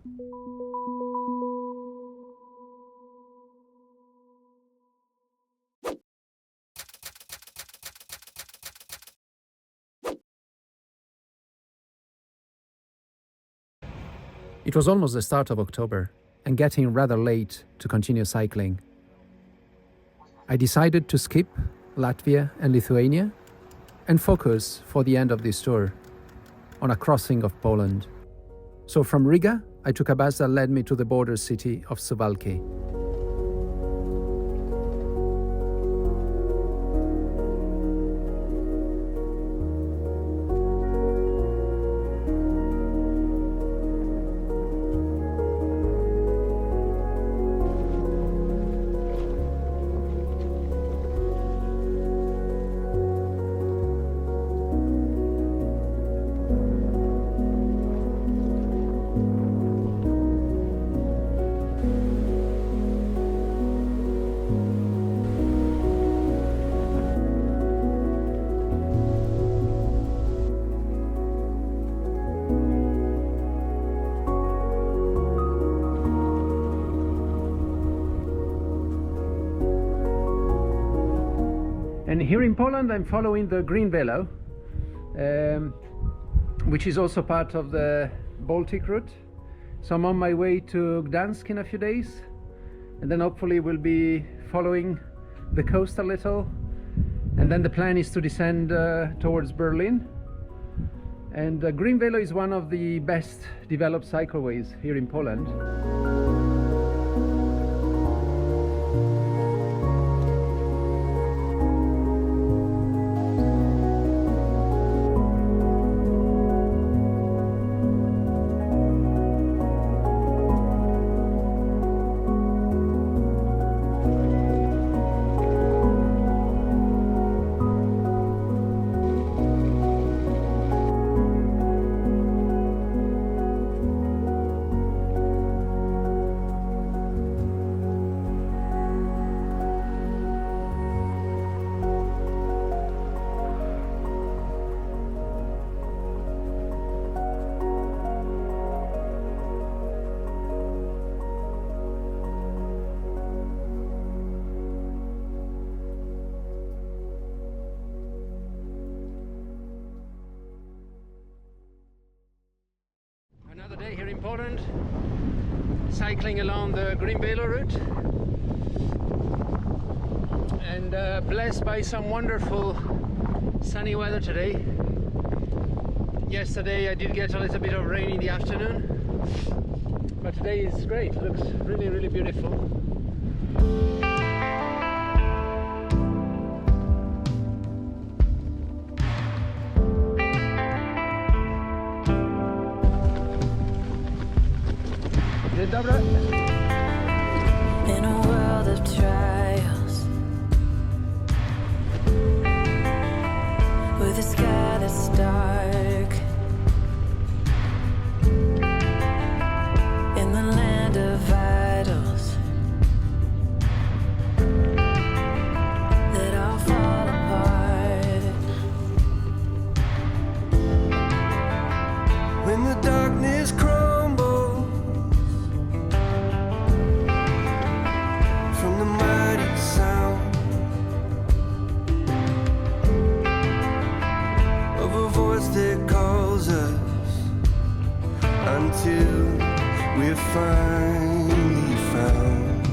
It was almost the start of October and getting rather late to continue cycling. I decided to skip Latvia and Lithuania and focus for the end of this tour on a crossing of Poland. So from Riga, I took a bus that led me to the border city of Suwałki. And here in Poland, I'm following the Green Velo, which is also part of the Baltic route. So I'm on my way to Gdansk in a few days, and then hopefully we'll be following the coast a little. And then the plan is to descend towards Berlin. And Green Velo is one of the best developed cycleways here in Poland. Another day here in Poland, cycling along the Green Velo route, and blessed by some wonderful sunny weather today. Yesterday I did get a little bit of rain in the afternoon, but today is great. It looks really, really beautiful. In a world of trials, with a sky that's dark, in the land of idols that all fall apart. When the darkness crumbles from the mighty sound of a voice that calls us until we're finally found,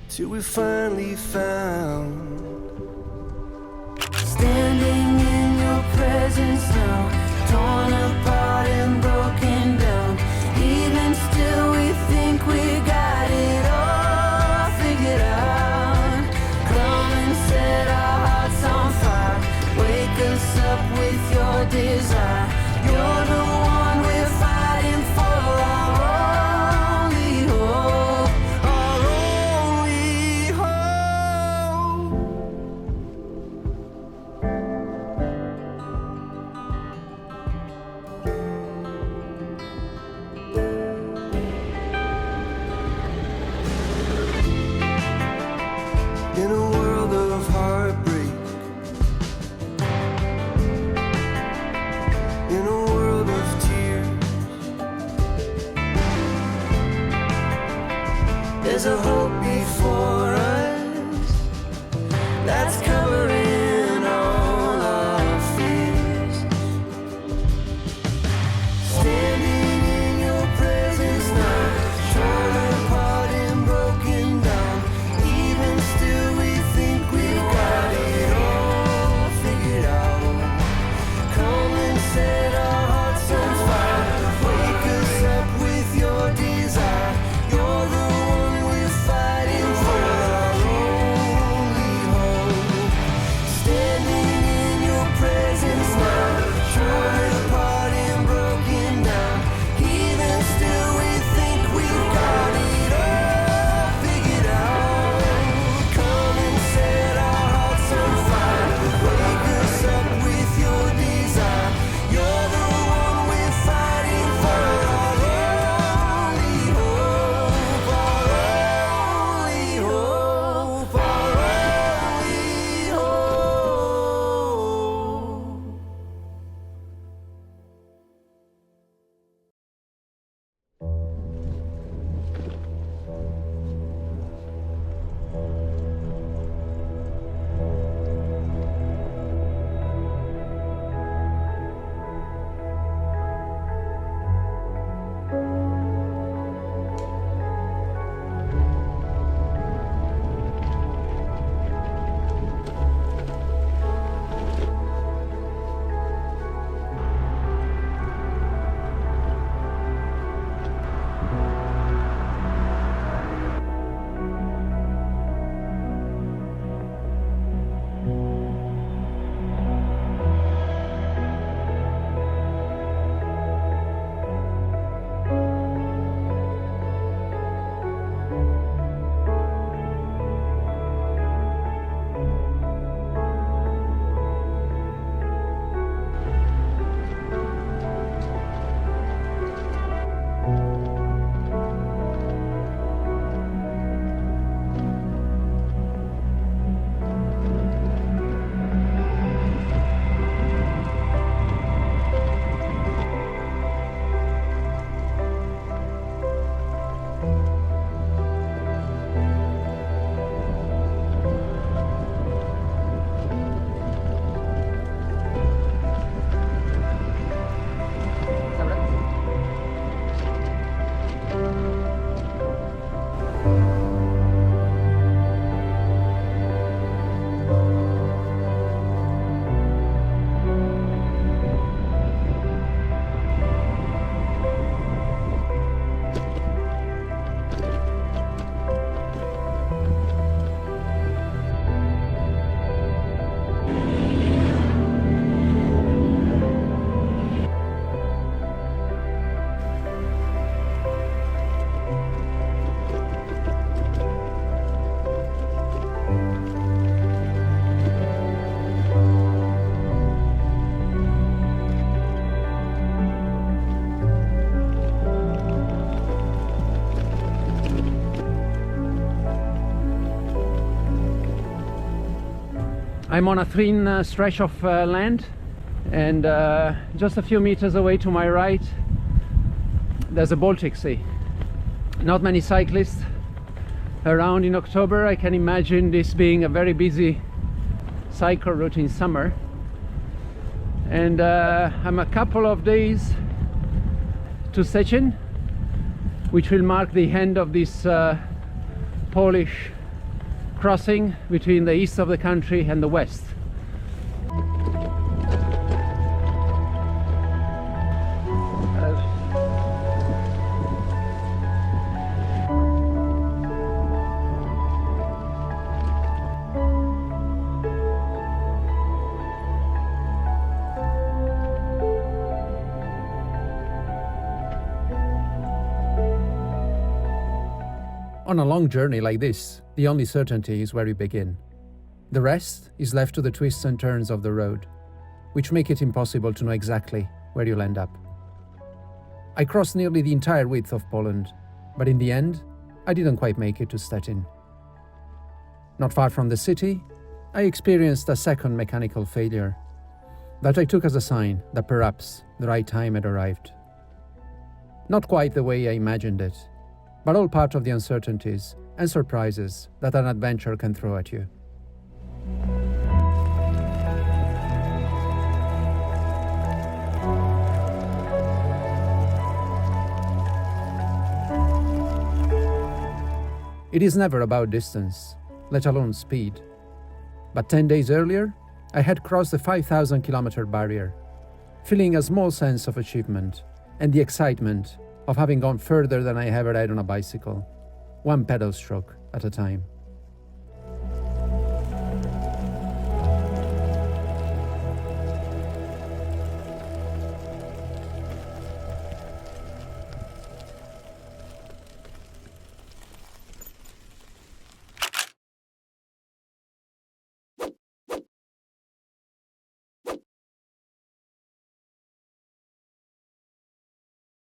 till we're finally found. Standing in your presence now, torn apart and broken down. Even still we think we got it all figured out. Come and set our hearts on fire. Wake us up with your desire. You're the one we're fighting for, our only hope. Our only hope. In a world of heartbreak, in a world I'm on a thin stretch of land, and just a few meters away to my right there's a Baltic Sea. Not many cyclists around in October. I can imagine this being a very busy cycle route in summer, and I'm a couple of days to Szczecin, which will mark the end of this Polish crossing between the east of the country and the west. On a long journey like this, the only certainty is where you begin. The rest is left to the twists and turns of the road, which make it impossible to know exactly where you'll end up. I crossed nearly the entire width of Poland, but in the end, I didn't quite make it to Szczecin. Not far from the city, I experienced a second mechanical failure that I took as a sign that perhaps the right time had arrived. Not quite the way I imagined it, but all part of the uncertainties and surprises that an adventure can throw at you. It is never about distance, let alone speed. But 10 days earlier, I had crossed the 5,000 kilometer barrier, feeling a small sense of achievement and the excitement of having gone further than I ever had on a bicycle, one pedal stroke at a time.